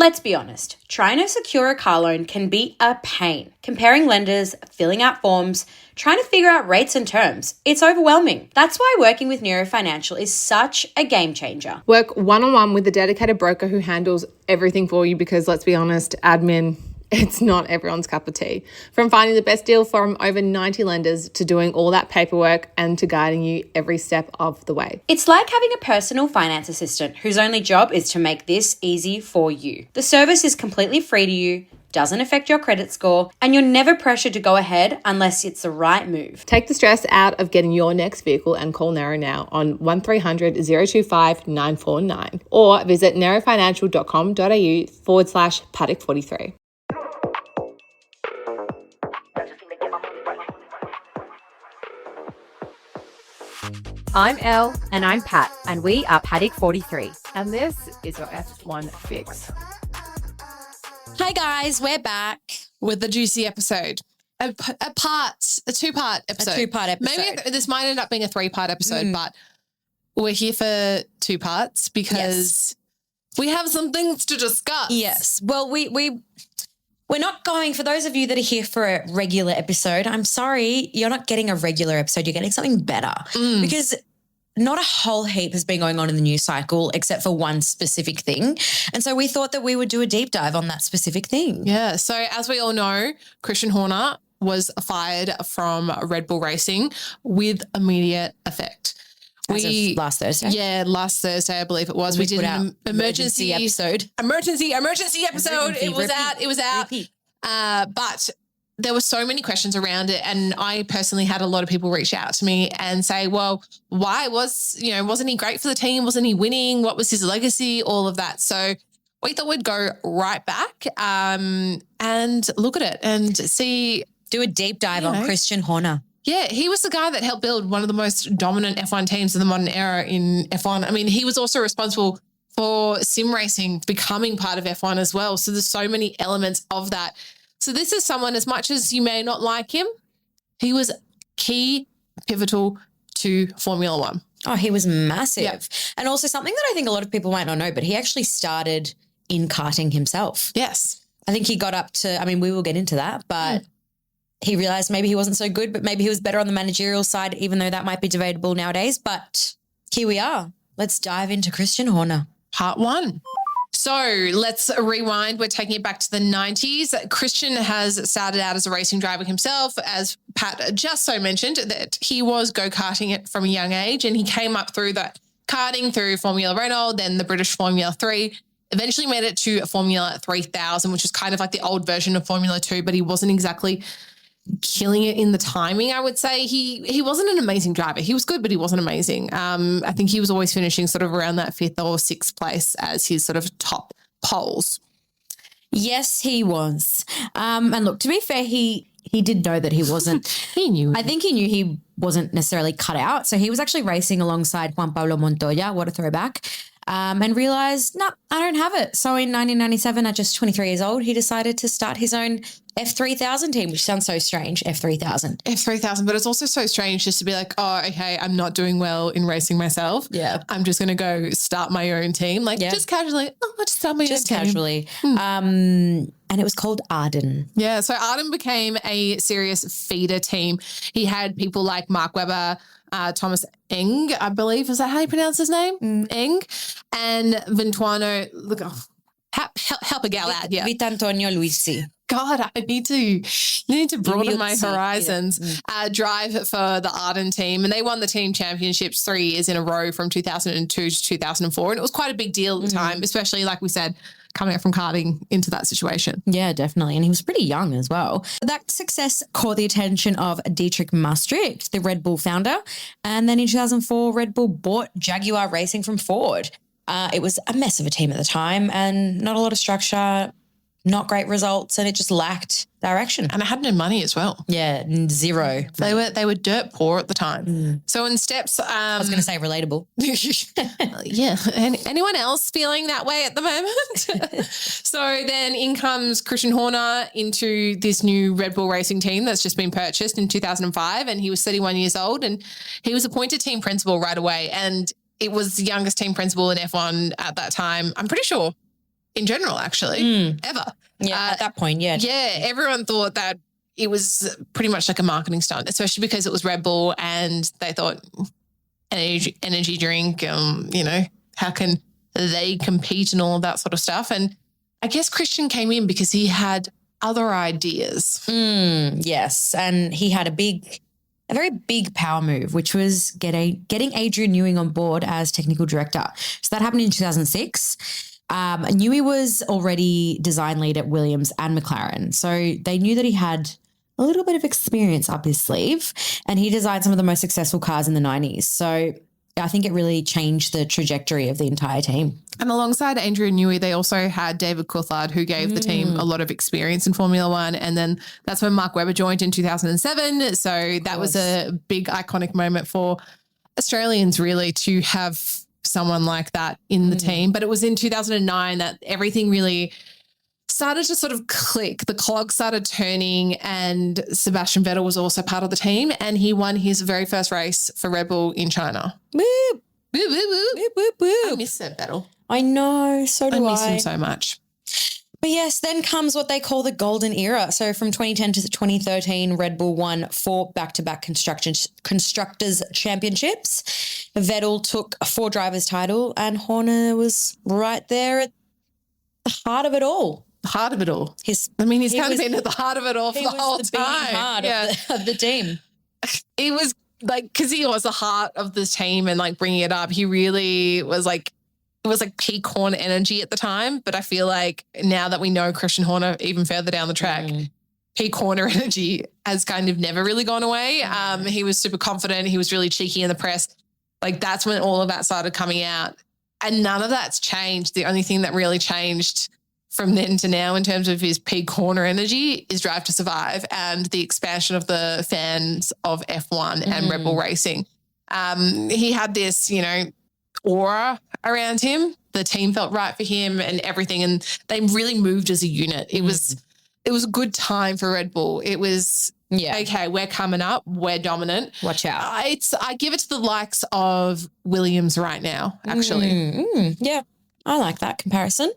Let's be honest, trying to secure a car loan can be a pain. Comparing lenders, filling out forms, trying to figure out rates and terms. It's overwhelming. That's why working with Nero Financial is such a game changer. Work one-on-one with a dedicated broker who handles everything for you because, let's be honest, admin, it's not everyone's cup of tea. From finding the best deal from over 90 lenders to doing all that paperwork and to guiding you every step of the way. It's like having a personal finance assistant whose only job is to make this easy for you. The service is completely free to you, doesn't affect your credit score, and you're never pressured to go ahead unless it's the right move. Take the stress out of getting your next vehicle and call Nero now on 1300 025 949 or visit nerofinancial.com.au/Paddock43. I'm Elle. And I'm Pat, and we are Paddock 43. And this is your F1 fix. Hi guys, we're back. With the juicy episode. A two-part episode. A two-part episode. Maybe this might end up being a three-part episode, but we're here for two parts because we have some things to discuss. Yes. Well, we're not going, for those of you that are here for a regular episode, I'm sorry, you're not getting a regular episode. You're getting something better because not a whole heap has been going on in the news cycle except for one specific thing. And so we thought that we would do a deep dive on that specific thing. Yeah. So as we all know, Christian Horner was fired from Red Bull Racing with immediate effect. As of last Thursday? Yeah, last Thursday, I believe it was. We did an emergency episode. Emergency episode. It was out. But there were so many questions around it, and I personally had a lot of people reach out to me and say, well, why wasn't he great for the team? Wasn't he winning? What was his legacy? All of that. So we thought we'd go right back and look at it and see. Do a deep dive on Christian Horner. Yeah, he was the guy that helped build one of the most dominant F1 teams of the modern era in F1. I mean, he was also responsible for sim racing becoming part of F1 as well. So there's so many elements of that. So this is someone, as much as you may not like him, he was pivotal to Formula One. Oh, he was massive. Yep. And also something that I think a lot of people might not know, but he actually started in karting himself. Yes. I think he got up to, we will get into that, but he realized maybe he wasn't so good, but maybe he was better on the managerial side, even though that might be debatable nowadays. But here we are. Let's dive into Christian Horner. Part 1. So let's rewind. We're taking it back to the 90s. Christian has started out as a racing driver himself, as Pat just so mentioned, that he was go-karting it from a young age, and he came up through the karting through Formula Renault, then the British Formula 3, eventually made it to Formula 3000, which is kind of like the old version of Formula 2, but he wasn't exactly killing it in the timing, I would say. He wasn't an amazing driver. He was good, but he wasn't amazing. I think he was always finishing sort of around that 5th or 6th place as his sort of top poles. Yes, he was. And look, to be fair, he did know that he wasn't. He knew. I think he knew he wasn't necessarily cut out. So he was actually racing alongside Juan Pablo Montoya, what a throwback, and realised, no, I don't have it. So in 1997, at just 23 years old, he decided to start his own F3000 team, which sounds so strange, F3000. F3000, but it's also so strange just to be like, oh, okay, I'm not doing well in racing myself. Yeah. I'm just going to go start my own team. Like just casually, I'll just start my own team. Just casually. And it was called Arden. Yeah, so Arden became a serious feeder team. He had people like Mark Webber, Thomas Eng, I believe. Is that how you pronounce his name? Eng. And Ventuano, look, help a gal out. Yeah. Vitantonio Luisi. God, I need to broaden my horizons. Drive for the Arden team, and they won the team championships 3 years in a row from 2002 to 2004, and it was quite a big deal at the time, especially like we said, coming up from karting into that situation. Yeah, definitely, and he was pretty young as well. That success caught the attention of Dietrich Maastricht, the Red Bull founder, and then in 2004, Red Bull bought Jaguar Racing from Ford. It was a mess of a team at the time, and not a lot of structure, not great results, and it just lacked direction. And it had no money as well. Yeah, zero. They were dirt poor at the time. So in steps, I was going to say relatable. Yeah. Anyone else feeling that way at the moment? So then in comes Christian Horner into this new Red Bull Racing team that's just been purchased in 2005, and he was 31 years old, and he was appointed team principal right away, and it was the youngest team principal in F1 at that time. I'm pretty sure in general, actually, ever. Yeah, at that point, yeah. Yeah, everyone thought that it was pretty much like a marketing stunt, especially because it was Red Bull and they thought energy drink, how can they compete and all of that sort of stuff. And I guess Christian came in because he had other ideas. Yes, and he had a very big power move, which was getting Adrian Newey on board as technical director. So that happened in 2006. Newey was already design lead at Williams and McLaren, so they knew that he had a little bit of experience up his sleeve, and he designed some of the most successful cars in the 90s. So I think it really changed the trajectory of the entire team. And alongside Adrian Newey, they also had David Coulthard, who gave the team a lot of experience in Formula One. And then that's when Mark Webber joined in 2007. So that was a big iconic moment for Australians, really, to have someone like that in the team. But it was in 2009 that everything really started to sort of click. The clock started turning, and Sebastian Vettel was also part of the team, and he won his very first race for Red Bull in China. Woo! Woo, woo, woo. Woo, woo, woo. I miss that Vettel. I know, so do I. miss him so much. But yes, then comes what they call the golden era. So from 2010 to 2013, Red Bull won 4 back-to-back constructors championships. Vettel took a 4 drivers title, and Horner was right there at the heart of it all. Heart of it all. He's kind of been at the heart of it all for the whole time. Heart of the team. It was like, because he was the heart of the team and like bringing it up. He really was like, it was like peak Horner energy at the time. But I feel like now that we know Christian Horner even further down the track, peak Horner energy has kind of never really gone away. He was super confident. He was really cheeky in the press. Like that's when all of that started coming out. And none of that's changed. The only thing that really changed from then to now in terms of his peak Horner energy is Drive to Survive and the expansion of the fans of F1 and Red Bull racing. He had this, aura around him. The team felt right for him and everything, and they really moved as a unit. It was a good time for Red Bull. It was, okay, we're coming up. We're dominant. Watch out. I give it to the likes of Williams right now, actually. Yeah. I like that comparison.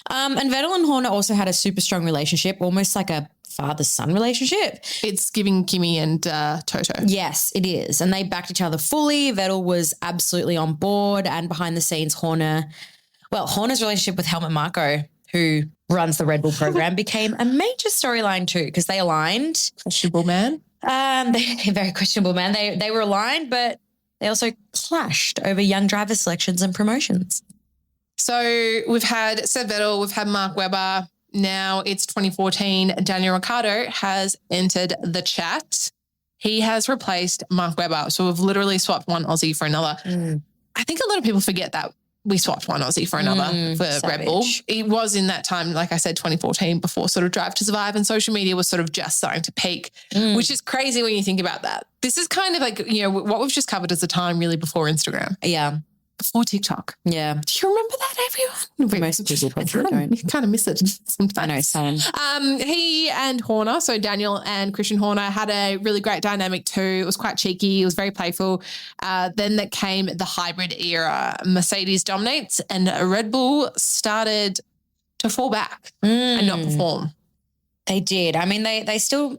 And Vettel and Horner also had a super strong relationship, almost like a father-son relationship. It's giving Kimi and Toto. Yes, it is. And they backed each other fully. Vettel was absolutely on board, and behind the scenes, Horner's relationship with Helmut Marko, who runs the Red Bull program, became a major storyline too, because they aligned. Questionable man. Very questionable man. They were aligned, but they also clashed over young driver selections and promotions. So we've had Seb Vettel, we've had Mark Webber. Now it's 2014. Daniel Ricciardo has entered the chat. He has replaced Mark Webber. So we've literally swapped one Aussie for another. I think a lot of people forget that we swapped one Aussie for another for Red Bull. It was in that time, like I said, 2014, before sort of Drive to Survive, and social media was sort of just starting to peak, which is crazy when you think about that. This is kind of like, what we've just covered as a time really before Instagram. Yeah. Before TikTok. Yeah. Do you remember that, everyone? Most people probably don't. You kind of miss it sometimes. I know, same. He and Horner, so Daniel and Christian Horner, had a really great dynamic too. It was quite cheeky. It was very playful. Then that came the hybrid era. Mercedes dominates and Red Bull started to fall back and not perform. They did. I mean, they still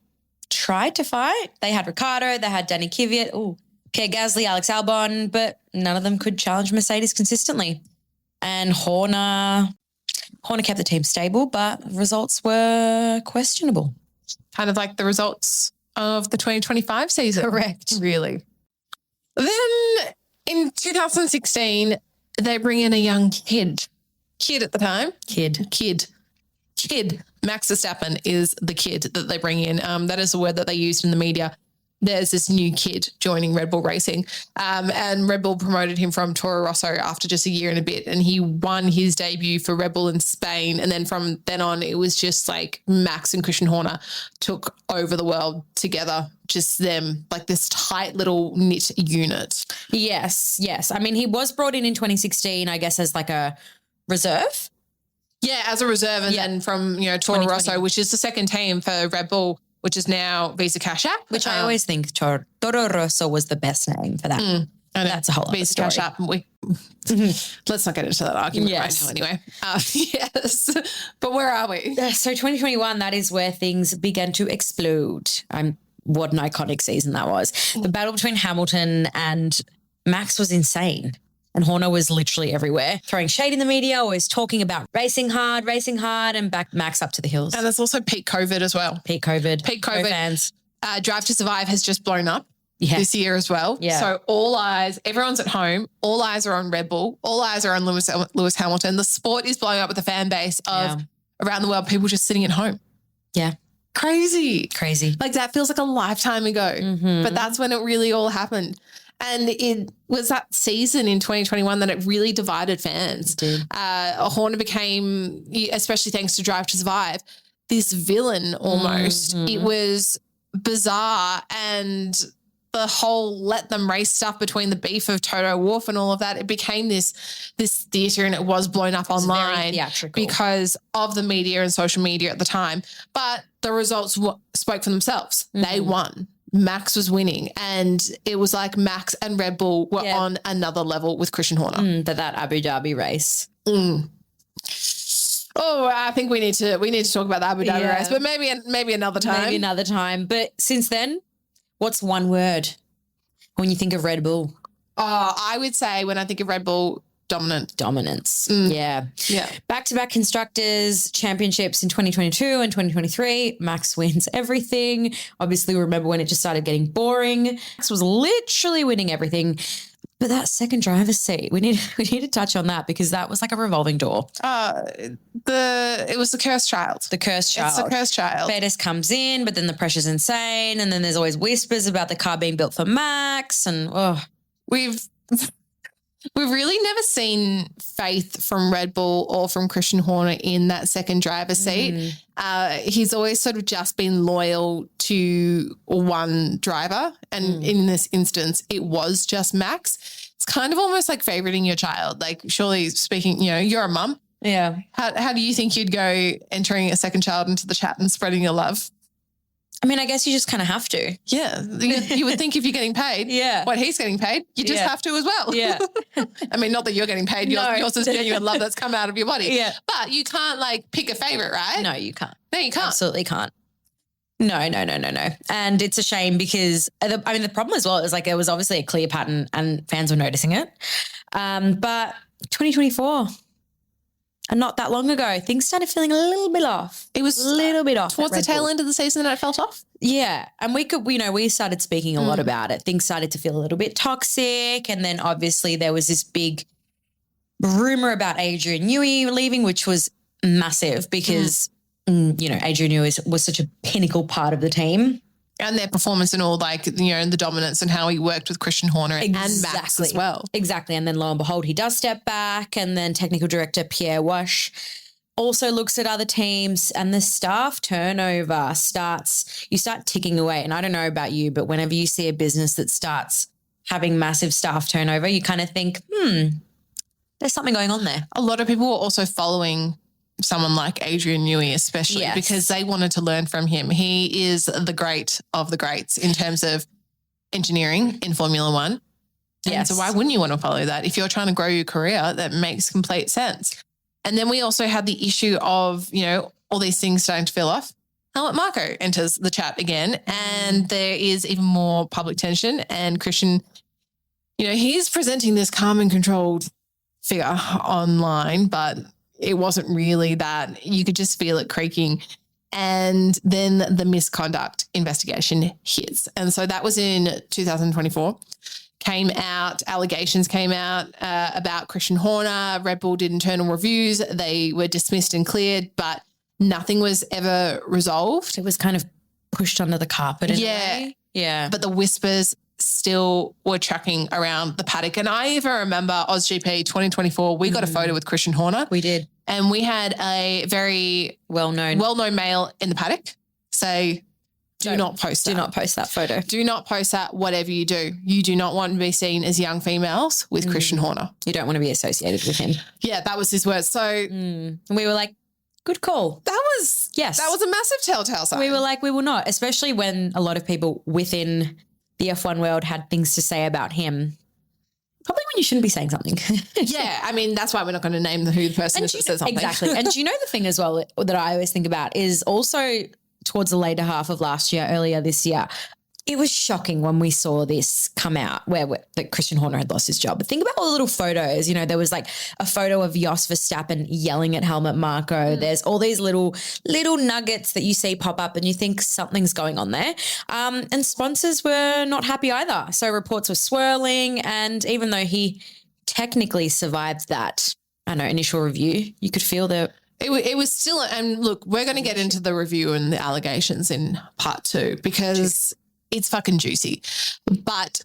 tried to fight. They had Ricciardo, they had Danny Kvyat, Pierre Gasly, Alex Albon, but none of them could challenge Mercedes consistently. And Horner kept the team stable, but results were questionable. Kind of like the results of the 2025 season. Correct. Really. Then in 2016, they bring in a young kid. Kid at the time. Kid. Max Verstappen is the kid that they bring in. That is the word that they used in the media. There's this new kid joining Red Bull Racing, and Red Bull promoted him from Toro Rosso after just a year and a bit, and he won his debut for Red Bull in Spain. And then from then on, it was just like Max and Christian Horner took over the world together, just them, like this tight little knit unit. Yes. I mean, he was brought in 2016, I guess, as like a reserve. Yeah, as a reserve, and then from Toro Rosso, which is the second team for Red Bull, which is now Visa Cash App. Which I always think Toro Rosso was the best name for that. That's a whole other Beats story. cash up. Let's not get into that argument right now anyway. Yes. But where are we? So 2021, that is where things began to explode. What an iconic season that was. The battle between Hamilton and Max was insane. And Horner was literally everywhere, throwing shade in the media, always talking about racing hard, and back Max up to the hills. And there's also peak COVID as well. Peak COVID. No fans. Drive to Survive has just blown up Yeah. this year as well. Yeah. So all eyes, everyone's at home. All eyes are on Red Bull. All eyes are on Lewis Hamilton. The sport is blowing up with a fan base of around the world, people just sitting at home. Yeah. Crazy. Crazy. That feels like a lifetime ago, but that's when it really all happened. And it was that season in 2021 that it really divided fans. It did. Horner became, especially thanks to Drive to Survive, this villain almost. It was bizarre, and the whole let them race stuff between the beef of Toto Wolff and all of that, it became this theatre, and it was blown up online very theatrical. because of the media and social media at the time. But the results spoke for themselves. They won. Max was winning, and it was like Max and Red Bull were on another level with Christian Horner. But that Abu Dhabi race. Oh, I think we need to talk about the Abu Dhabi race, but maybe another time. Maybe another time. But since then, what's one word when you think of Red Bull? I would say when I think of Red Bull, Dominance. Yeah. Back-to-back Constructors Championships in 2022 and 2023. Max wins everything. Obviously, remember when it just started getting boring. Max was literally winning everything. But that second driver's seat, we need to touch on that, because that was like a revolving door. it was the cursed child. The cursed child. It's the cursed child. Bettis comes in, but then the pressure's insane, and then there's always whispers about the car being built for Max, and We've really never seen faith from Red Bull or from Christian Horner in that second driver's seat. He's always sort of just been loyal to one driver. And in this instance, it was just Max. It's kind of almost like favoriting your child. Like, surely speaking, you're a mum. Yeah. How do you think you'd go entering a second child into the chat and spreading your love? I mean, I guess you just kind of have to. Yeah. You would think if you're getting paid, what he's getting paid, you just have to as well. Yeah. I mean, not that you're getting paid. Yours is genuine love that's come out of your body. Yeah. But you can't pick a favorite, right? No, you can't. No, you can't. Absolutely can't. No. And it's a shame because, the problem as well is there was obviously a clear pattern and fans were noticing it. But 2024, and not that long ago, things started feeling a little bit off. It was a little bit off. Towards the tail end of the season that it felt off? Yeah. And we started speaking a lot about it. Things started to feel a little bit toxic. And then obviously there was this big rumor about Adrian Newey leaving, which was massive because, Adrian Newey was such a pinnacle part of the team. And their performance and all the dominance and how he worked with Christian Horner and Max as well. Exactly. And then lo and behold, he does step back, and then technical director Pierre Wash also looks at other teams, and the staff turnover you start ticking away. And I don't know about you, but whenever you see a business that starts having massive staff turnover, you kind of think, there's something going on there. A lot of people were also following someone like Adrian Newey, especially because they wanted to learn from him. He is the great of the greats in terms of engineering in Formula One. And so why wouldn't you want to follow that? If you're trying to grow your career, that makes complete sense. And then we also had the issue of, all these things starting to feel off. Helmut Marko enters the chat again, and there is even more public tension. And Christian, he's presenting this calm and controlled figure online, but it wasn't really that. You could just feel it creaking. And then the misconduct investigation hits. And so that was in 2024. Allegations came out about Christian Horner. Red Bull did internal reviews. They were dismissed and cleared, but nothing was ever resolved. It was kind of pushed under the carpet in a way. Yeah. But the whispers still were tracking around the paddock. And I even remember OzGP 2024, we got a photo with Christian Horner. We did. And we had a very well-known male in the paddock say, do not post that. Do not post that photo. Do not post that, whatever you do. You do not want to be seen as young females with Christian Horner. You don't want to be associated with him. Yeah, that was his words. So and we were like, good call. That was a massive telltale sign. We were like, we will not, especially when a lot of people within the F1 world had things to say about him. you shouldn't be saying something. Yeah, I mean, that's why we're not going to name who the person is that says something. Exactly. And do you know the thing as well that I always think about is also towards the later half of last year, earlier this year, it was shocking when we saw this come out that Christian Horner had lost his job. But think about all the little photos. You know, there was like a photo of Jos Verstappen yelling at Helmut Marko. There's all these little nuggets that you see pop up and you think something's going on there. And sponsors were not happy either. So reports were swirling. And even though he technically survived that, initial review, you could feel that it was still, and look, we're going to get into the review and the allegations in part 2 because it's fucking juicy. But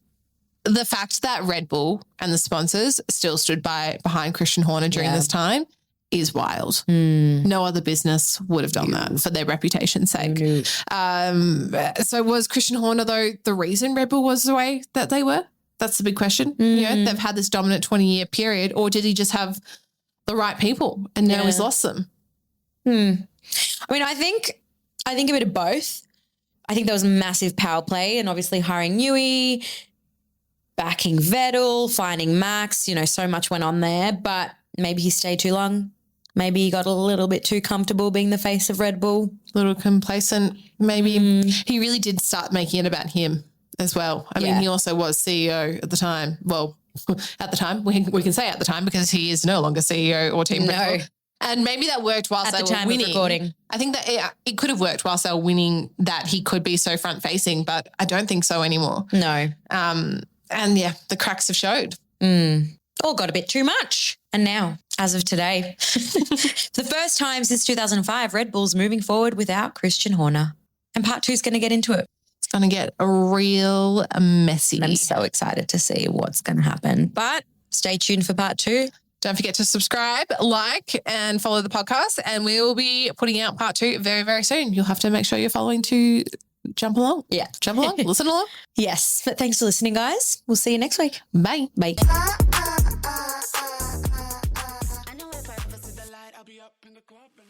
the fact that Red Bull and the sponsors still stood behind Christian Horner during this time is wild. No other business would have done that for their reputation's sake. So was Christian Horner, though, the reason Red Bull was the way that they were? That's the big question. You know, they've had this dominant 20-year period, or did he just have the right people and now he's lost them? I mean, I think a bit of both. I think there was massive power play and obviously hiring Newey, backing Vettel, finding Max, so much went on there, but maybe he stayed too long. Maybe he got a little bit too comfortable being the face of Red Bull. A little complacent. Maybe he really did start making it about him as well. I mean, he also was CEO at the time. Well, at the time, we can say at the time because he is no longer CEO or team principal. And maybe that worked whilst they were winning. Recording. I think that it could have worked whilst they were winning, that he could be so front-facing, but I don't think so anymore. No. And the cracks have showed. All got a bit too much. And now, as of today, the first time since 2005, Red Bull's moving forward without Christian Horner. And part 2 is going to get into it. It's going to get real messy. I'm so excited to see what's going to happen. But stay tuned for part 2. Don't forget to subscribe, like, and follow the podcast. And we will be putting out part 2 very, very soon. You'll have to make sure you're following to jump along. Yeah. Jump along, listen along. Yes. But thanks for listening, guys. We'll see you next week. Bye. Bye. I know if I ever see the light, I'll be up in the club and